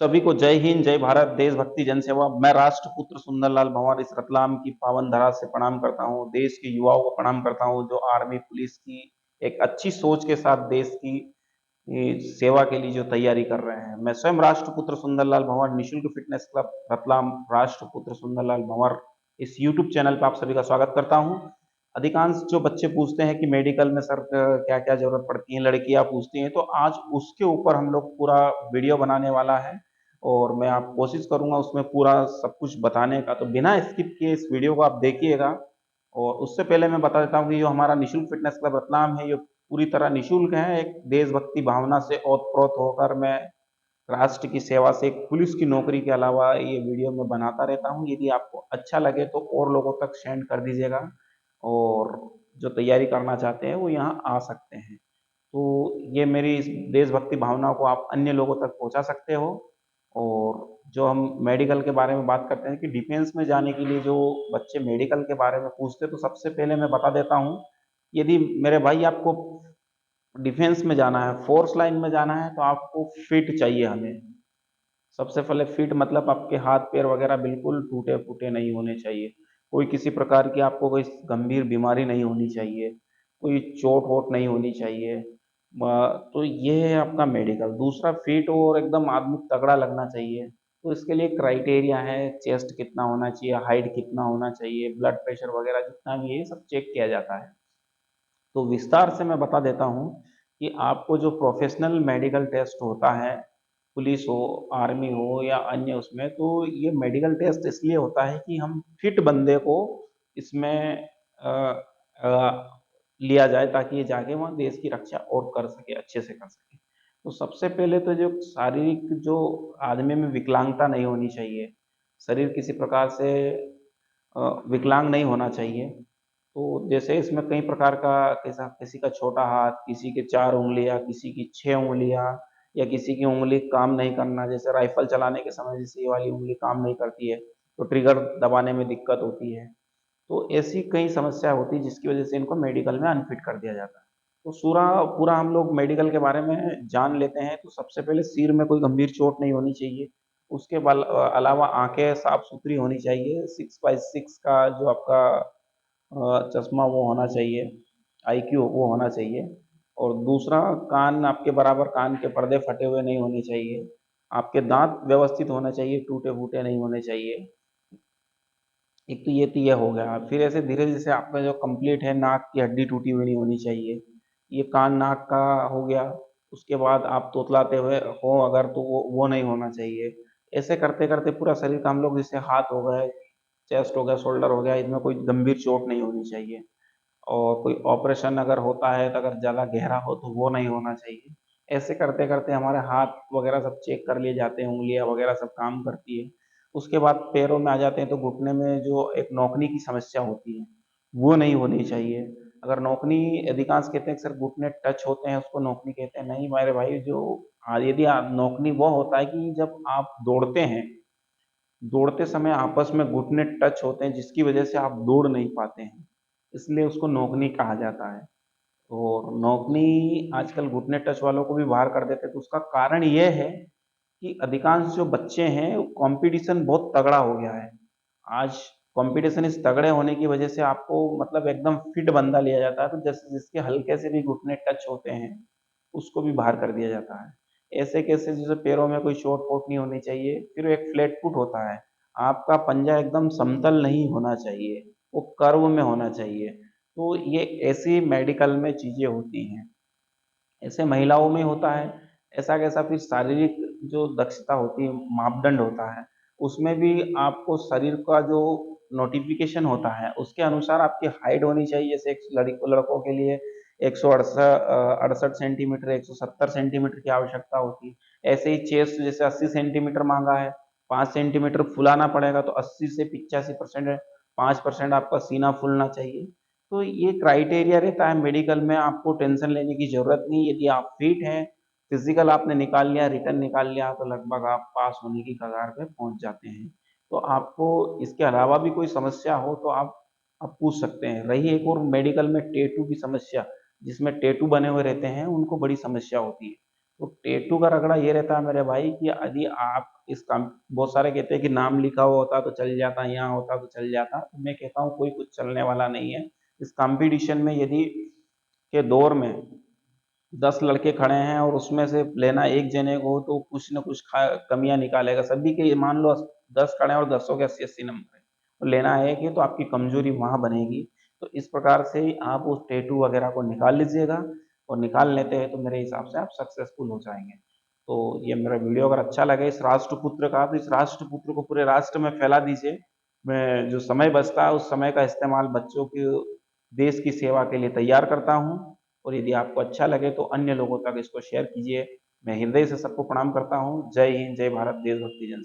सभी को जय हिंद, जय भारत, देशभक्ति, जनसेवा। मैं राष्ट्रपुत्र सुंदरलाल भंवर इस रतलाम की पावन धरा से प्रणाम करता हूँ। देश के युवाओं को प्रणाम करता हूँ जो आर्मी पुलिस की एक अच्छी सोच के साथ देश की सेवा के लिए जो तैयारी कर रहे हैं। मैं स्वयं राष्ट्रपुत्र सुंदरलाल भंवर, निशुल्क फिटनेस क्लब रतलाम, राष्ट्रपुत्र सुंदरलाल भंवर इस यूट्यूब चैनल पर आप सभी का स्वागत करता हूँ। अधिकांश जो बच्चे पूछते हैं कि मेडिकल में सर क्या क्या जरूरत पड़ती है, लड़कियां पूछती हैं, तो आज उसके ऊपर हम लोग पूरा वीडियो बनाने वाला है और मैं आप कोशिश करूंगा उसमें पूरा सब कुछ बताने का। तो बिना स्किप किए इस वीडियो को आप देखिएगा। और उससे पहले मैं बता देता हूँ कि जो हमारा निशुल्क फिटनेस क्लब रतलाम है, ये पूरी तरह निशुल्क है। एक देशभक्ति भावना से ओतप्रोत होकर मैं राष्ट्र की सेवा से एक पुलिस की नौकरी के अलावा ये वीडियो मैं बनाता रहता हूँ। यदि आपको अच्छा लगे तो और लोगों तक सेंड कर दीजिएगा, और जो तैयारी करना चाहते हैं वो यहाँ आ सकते हैं। तो ये मेरी इस देशभक्ति भावना को आप अन्य लोगों तक पहुंचा सकते हो। और जो हम मेडिकल के बारे में बात करते हैं कि डिफेंस में जाने के लिए जो बच्चे मेडिकल के बारे में पूछते हैं, तो सबसे पहले मैं बता देता हूँ, यदि मेरे भाई आपको डिफेंस में जाना है, फोर्स लाइन में जाना है, तो आपको फिट चाहिए हमें। सबसे पहले फिट मतलब आपके हाथ पैर वगैरह बिल्कुल टूटे फूटे नहीं होने चाहिए। कोई किसी प्रकार की आपको कोई गंभीर बीमारी नहीं होनी चाहिए, कोई चोट वोट नहीं होनी चाहिए। तो ये है आपका मेडिकल। दूसरा, फिट और एकदम आदमी तगड़ा लगना चाहिए। तो इसके लिए क्राइटेरिया है, चेस्ट कितना होना चाहिए, हाइट कितना होना चाहिए, ब्लड प्रेशर वगैरह जितना भी है सब चेक किया जाता है। तो विस्तार से मैं बता देता हूँ कि आपको जो प्रोफेशनल मेडिकल टेस्ट होता है, पुलिस हो, आर्मी हो या अन्य उसमें, तो ये मेडिकल टेस्ट इसलिए होता है कि हम फिट बंदे को इसमें अ, अ, लिया जाए, ताकि ये जाके वहाँ देश की रक्षा और कर सके, अच्छे से कर सके। तो सबसे पहले तो जो शारीरिक जो आदमी में विकलांगता नहीं होनी चाहिए, शरीर किसी प्रकार से विकलांग नहीं होना चाहिए। तो जैसे इसमें कई प्रकार का, कैसा किसी का छोटा हाथ, किसी के 4 उँगलियाँ, किसी की 6 उँगलियाँ, या किसी की उँगली काम नहीं करना, जैसे राइफल चलाने के समय जैसे ये वाली उँगली काम नहीं करती है, तो ट्रिगर दबाने में दिक्कत होती है। तो ऐसी कई समस्या होती है जिसकी वजह से इनको मेडिकल में अनफिट कर दिया जाता है। तो पूरा पूरा हम लोग मेडिकल के बारे में जान लेते हैं। तो सबसे पहले सिर में कोई गंभीर चोट नहीं होनी चाहिए। उसके अलावा आंखें साफ सुथरी होनी चाहिए। 6x6 का जो आपका चश्मा वो होना चाहिए, आईक्यू वो होना चाहिए। और दूसरा, कान आपके बराबर, कान के पर्दे फटे हुए नहीं होने चाहिए। आपके दांत व्यवस्थित होना चाहिए, टूटे फूटे नहीं होने चाहिए। एक तो ये हो गया। फिर ऐसे धीरे जैसे आपका जो कंप्लीट है, नाक की हड्डी टूटी हुई नहीं होनी चाहिए। ये कान नाक का हो गया। उसके बाद आप तोतलाते हुए हो अगर, तो वो नहीं होना चाहिए। ऐसे करते करते पूरा शरीर का हम लोग, जैसे हाथ हो गए, चेस्ट हो गया, शोल्डर हो गया, इनमें कोई गंभीर चोट नहीं होनी चाहिए। और कोई ऑपरेशन अगर होता है तो अगर ज़्यादा गहरा हो तो वो नहीं होना चाहिए। ऐसे करते करते हमारे हाथ वगैरह सब चेक कर लिए जाते हैं, उंगलियां वगैरह सब काम करती है। उसके बाद पैरों में आ जाते हैं, तो घुटने में जो एक नौकनी की समस्या होती है वो नहीं होनी चाहिए। अगर नौकनी, अधिकांश कहते हैं कि सर घुटने टच होते हैं उसको नौकनी कहते हैं, नहीं मेरे भाई। जो यदि नौकनी वो होता है कि जब आप दौड़ते हैं, दौड़ते समय आपस में घुटने टच होते हैं जिसकी वजह से आप दौड़ नहीं पाते हैं, इसलिए उसको नौकनी कहा जाता है। और नौकनी आजकल घुटने टच वालों को भी बाहर कर देते हैं। तो उसका कारण ये है कि अधिकांश जो बच्चे हैं, कंपटीशन बहुत तगड़ा हो गया है आज। कंपटीशन इस तगड़े होने की वजह से आपको मतलब एकदम फिट बंदा लिया जाता है, तो जैसे जिसके हल्के से भी घुटने टच होते हैं उसको भी बाहर कर दिया जाता है। ऐसे कैसे, जैसे पैरों में कोई चोट वोट नहीं होनी चाहिए। फिर एक फ्लैट फुट होता है। आपका पंजा एकदम समतल नहीं होना चाहिए, वो कर्व में होना चाहिए। तो ये ऐसी मेडिकल में चीजें होती हैं। ऐसे महिलाओं में होता है ऐसा कैसा। फिर शारीरिक जो दक्षता होती है, मापदंड होता है, उसमें भी आपको शरीर का जो नोटिफिकेशन होता है उसके अनुसार आपकी हाइट होनी चाहिए। जैसे एक लड़कों के लिए 168 सेंटीमीटर, 170 सेंटीमीटर की आवश्यकता होती है। ऐसे ही चेस्ट जैसे 80 सेंटीमीटर मांगा है, 5 सेंटीमीटर फुलाना पड़ेगा, तो 80 से 85%, 5% आपका सीना फूलना चाहिए। तो ये क्राइटेरिया रहता है मेडिकल में। आपको टेंशन लेने की जरूरत नहीं। यदि आप फिट हैं, फिजिकल आपने निकाल लिया, रिटर्न निकाल लिया, तो लगभग आप पास होने की कगार पे पहुंच जाते हैं। तो आपको इसके अलावा भी कोई समस्या हो तो आप पूछ सकते हैं। रही एक और मेडिकल में टेटू की समस्या, जिसमें टेटू बने हुए रहते हैं, उनको बड़ी समस्या होती है। तो टैटू का रगड़ा ये रहता है मेरे भाई कि यदि आप इस काम, बहुत सारे कहते हैं कि नाम लिखा हुआ होता तो चल जाता, यहाँ होता तो चल जाता, तो मैं कहता हूँ कोई कुछ चलने वाला नहीं है। इस कंपटीशन में यदि के दौर में 10 लड़के खड़े हैं और उसमें से लेना एक जने को, तो कुछ न कुछ कमियां निकालेगा। सभी के मान लो 10 खड़े हैं और 10 के 80-80 नंबर है, तो लेना है कि तो आपकी कमजोरी वहां बनेगी। तो इस प्रकार से आप उस टैटू वगैरह को निकाल लीजिएगा, और निकाल लेते हैं तो मेरे हिसाब से आप सक्सेसफुल हो जाएंगे। तो ये मेरा वीडियो अगर अच्छा लगे इस राष्ट्रपुत्र का, तो इस राष्ट्रपुत्र को पूरे राष्ट्र में फैला दीजिए। मैं जो समय बचता है उस समय का इस्तेमाल बच्चों की देश की सेवा के लिए तैयार करता हूँ। और यदि आपको अच्छा लगे तो अन्य लोगों तक इसको शेयर कीजिए। मैं हृदय से सबको प्रणाम करता हूँ। जय हिंद, जय भारत, देशभक्ति जन।